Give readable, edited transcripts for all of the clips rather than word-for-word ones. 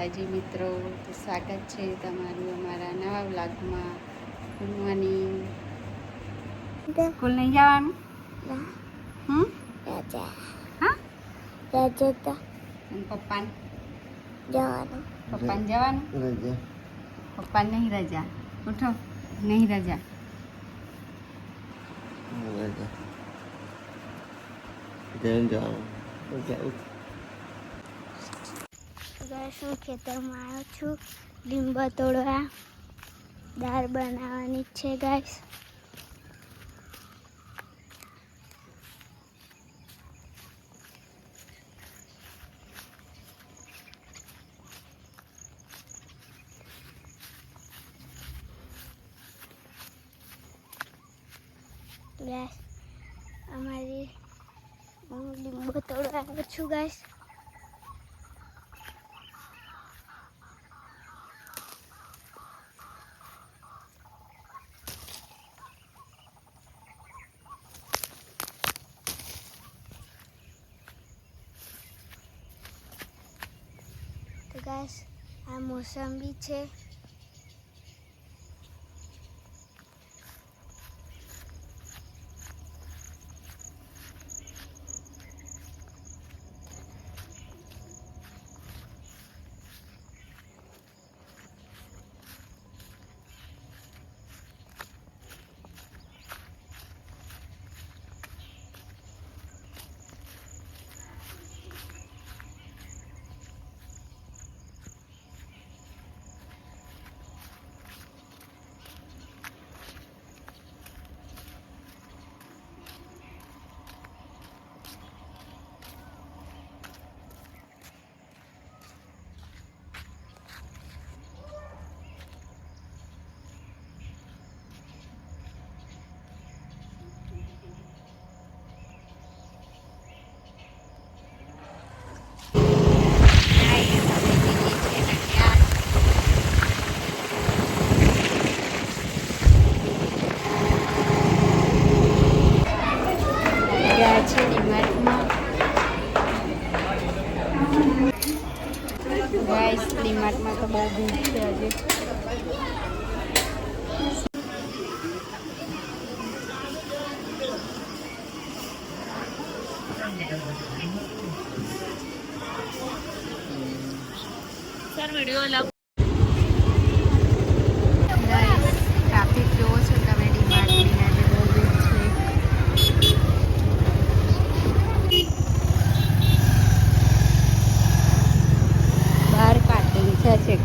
માતાજી મિત્રો, તો સ્વાગત છે તમારું અમારા નવા વ્લોગમાં. Good morning. સ્કૂલ નહીં જવાનું? રાજા હા, રાજા અને પપ્પાને જવાનું જવાનું? પપ્પાને નહીં રજા. ઉઠો, નહીં રજા. હું ખેતરમાં આવ્યો છું લીંબા તોડવા. દાળ બનાવવાની છે ગાઈસ. ગાઈસ અમારી હું લીંબુ તોડવા આવ્યો છું ગાઈસ. તો ગાઈસ આ મોસંબી છે. ગાઈસ ડીમાર્ટમાં તો બહુ ભીડ છે આજે. ટ્રાફિક જોવો છો તમે, ડીમાર્ટની આજે બહુ ભીડ છે. બહાર પાર્કિંગ છે.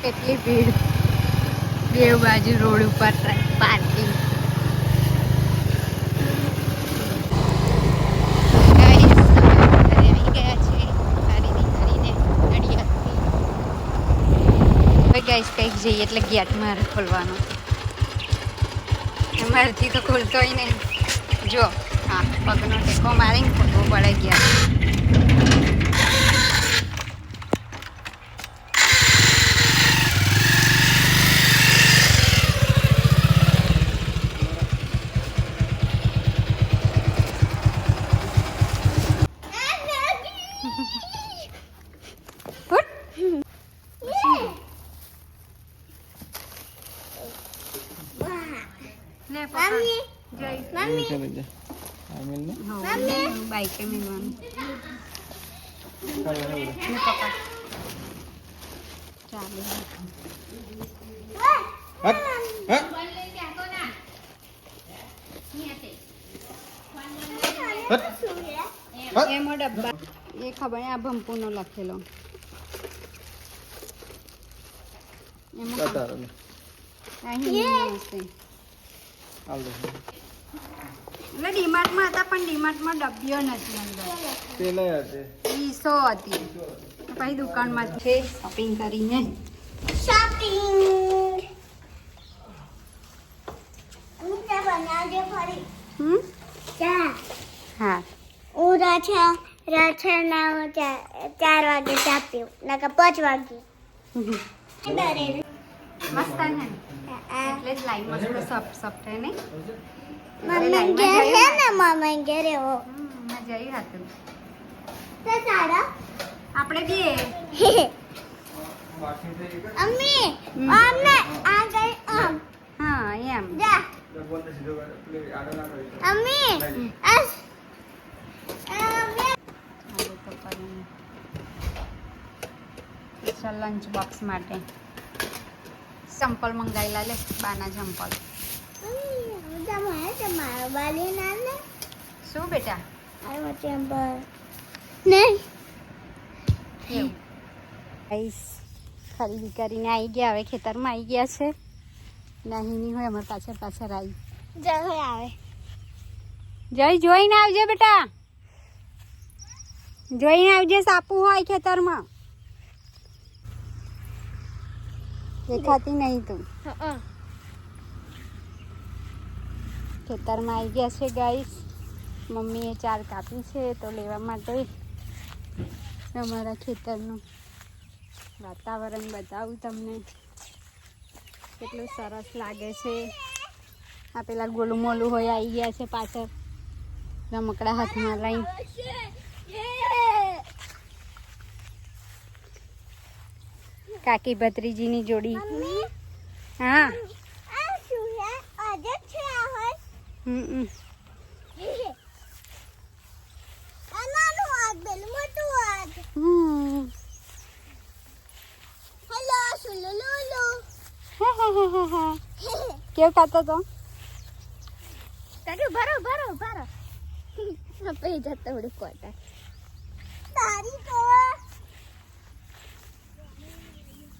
કેટલી ભીડ, બે બાજુ રોડ ઉપર પાર્કિંગ. ગાઈસ કંઈક જઈએ એટલે ગેટ મારે ખોલવાનો. અમારાથી તો ખોલતોય નહીં. જો હા, પગનો ટેકો મારીને ખોલવો પડે ગેટ. બાઈકે મેળવાનું. એમાં ડબ્બા એ ખબર આ ભંપુનો લખેલો એમાં એટલે ડીમાર્ટમાં હતા પણ ડીમાર્ટમાં ડબ્બીઓ નથી અંદર. ઈસો હતી પછી દુકાનમાં છે શોપિંગ કરીને. હા હું રાછા 4 વાગે ચા પીવું, નકર 5 વાગે. મસ્ત ને એટલે જ લાઈ મસ્ત સોફ્ટ હે નહીં. મમ્મી ઘેર છે ને, મમ્મી ઘેર એવો મજા આવી હતી. તો સાડા આપણે બે અમ્મી અમને આ ગઈ આમ હા એમ જા અમ્મી અસ લંચ બોક્સ માટે ચંપલ મંગાવેલા લે બાના ચંપલ તમારો બાલી ના લે શું બેટા આવો ચેમ્બર નહીં એવું ગાઈસ ખરીદી કરીને આવી ગયા હવે ખેતરમાં આવી ગયા છે નાહીની હોય અમારે પાછળ પાછળ આવી જય આવે જય જોઈને આવજે બેટા જોઈને આવજે સાપુ હોય ખેતરમાં દેખાતી નહીં તું ખેતરમાં આવી ગયા છે ગાઈસ મમ્મીએ 4 કાપી છે તો લેવા માટે અમારા ખેતરનું વાતાવરણ બતાવું તમને કેટલું સરસ લાગે છે આ પેલા ગોલું મોલું હોય આવી ગયા છે પાછળ રમકડા હાથમાં લઈ કાકી ભત્રીજીની જોડી હા આ શું હે આજે છે આ હોય નાનું આગ બેલ મોટું આગ હેલો સુલુલુલુ કેવું ખાતો તો તારું ભરો ભરો ભરો પે જતો ઉડી કોટા તારી તો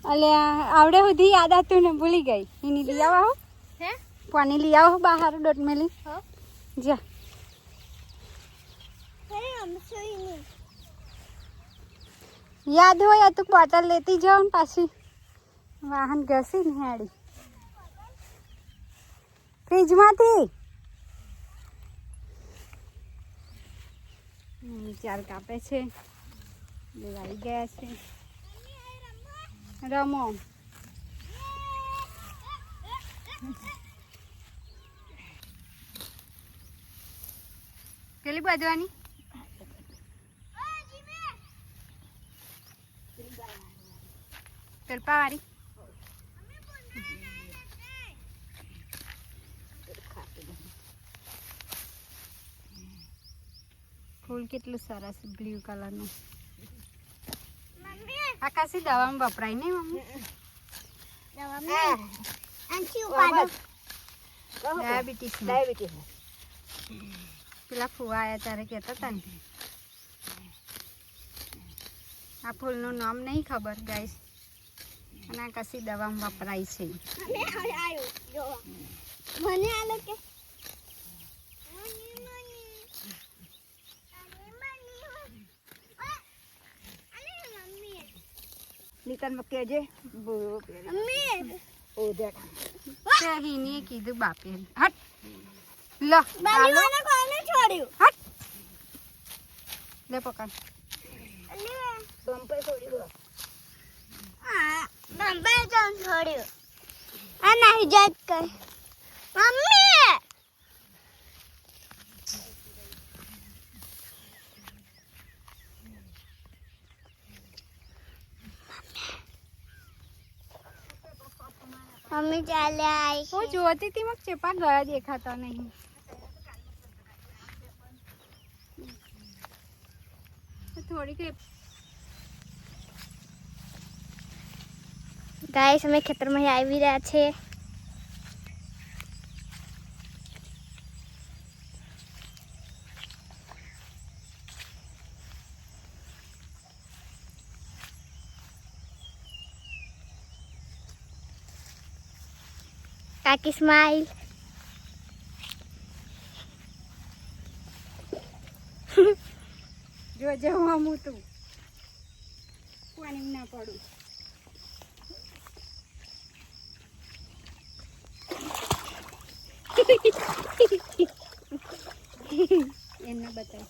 અલ્યા આવડે સુધી યાદ હતું ને ભૂલી ગઈ એની લઈ આવો હે પાણી લઈ આવો બહાર ડોટ મેલી હો જા અરે આમ સોઈની યાદ હોય તું બોટલ લેતી જાઓ ને પાછી વાહન ઘસી ને હેડી ફ્રીજમાંથી 4 કાપે છે લેવાઈ ગયા છે રમો કેટલી બાજવાની તરપાવાળી ફૂલ કેટલું સરસ બ્લુ કલરનું આકાશી દવામાં વપરાય નહીં મમ્મી આંચી ઉપાડો ડાયાબિટીસ પેલા ફુવા આવ્યા ત્યારે કહેતા હતા ને આ ફૂલનું નામ નહીં ખબર ગાઈસ અને આ કશી દવામાં વપરાય છે મને આલો કે નીકળ કેજે મમ્મી હિની કીધું બાપે હટ લો બાલીવાને કોને છોડ્યું હટ લે પકડ બમ્પર છોડ્યું આ નહીં જાત કર મમ્મી મમ્મી ચાલે આવી હું જોતી હતી મગ ચેપા ગયા દેખાતા નહીં થોડીક ગાઈસ અમે ખેતરમાં આવી રહ્યા છે કાકી સ્માઈલ જોજે હું તું પાણી ના પડું એમને બતાવ